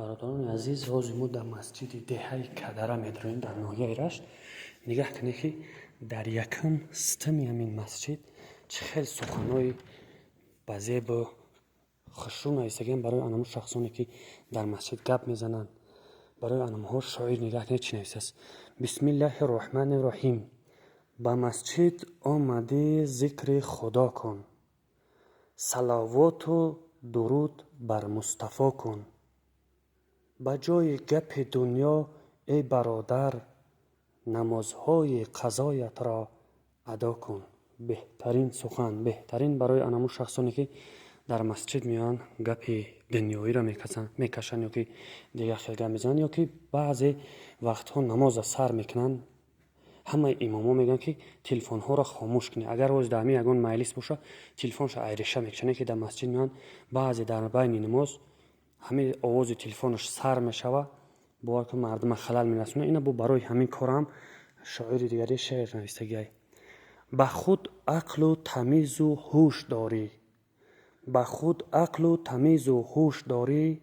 برادران عزیز، روزی ما در مسجد دهه کدره می‌داریم در ناحیه رشت. نگاه کنید که در یکم ستمی همین مسجد چه خیلی سخن‌های بزیب و خشرون ایستگان برای آنها شخصانی که در مسجد گپ میزنند. برای آنها شاعر نگاه کنید چی نوشته است: بسم الله الرحمن الرحیم. با مسجد آمده ذکر خدا کن، صلوات و درود بر مصطفی کن. با جای گپ دنیا ای برادر، نمازهای قضایت را ادا کن. بهترین سخن، بهترین برای آنمو شخصانی که در مسجد میان گپ دنیایی را میکشن یا که دیگه خیلی گپ میزنن یا که بعضی وقتها نماز سر میکنن. همه اماما میگن که تلفن ها را خاموش کنی. اگر روز دمی یگان مجلس باشه تلفنش ایرشه میکنه که در مسجد میان بعضی در بین نماز همه آواز تلفنش سر میشوه باور که مردم خلل میرسونه. اینا برای همین کار هم شاعر دیگری شعر نوشته: به خود عقل و تمیز و هوش داری، به خود عقل و تمیز و هوش داری،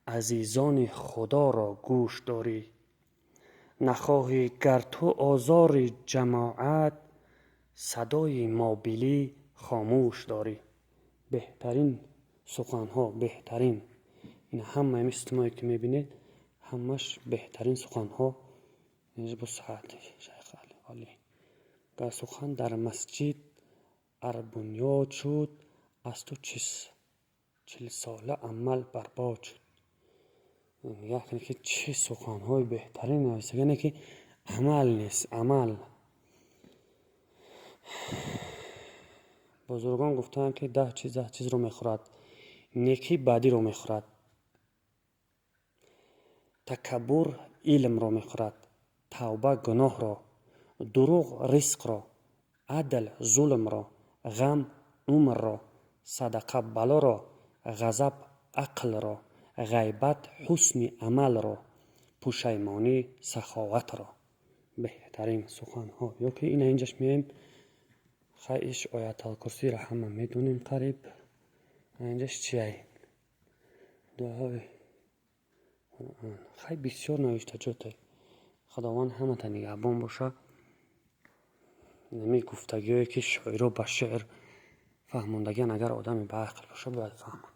عزیزان خدا را گوش داری. نخواهی گر تو آزار جماعت، صدای مابلی خاموش داری. بهترین سخن ها، بهترین این همه مستمایی که میبینید همش بهترین سخن ها با ساعت شیخ علی که سخن در مسجد بنیاد شد، از تو 40 ساله عمل برباد شد. نگاه کنید که چه سخن های بهترین نوشتگانه که عمل نیست. عمل بزرگان گفتن که 10 چیز رو میخورد: نیکی بدی رو میخورد، تکبر علم را میخورد، توبه گناه را، دروغ رزق را، عدل ظلم را، غم عمر را، صدقه بلا را، غضب عقل را، غیبت حسن عمل را، پشیمانی سخاوت را. بهترین سخن ها یا که این اینجاش میایم خیلیش آیت الکرسی را همه میدونیم قریب. اینجاش چیه؟ دعای خیلی بسیار نوشته شده. خداوند همه تا نگهبان باشه. نمی گفتگیه که شاعر و به شعر فهموندگی اگر آدمی به عقل باشه باید فهمه.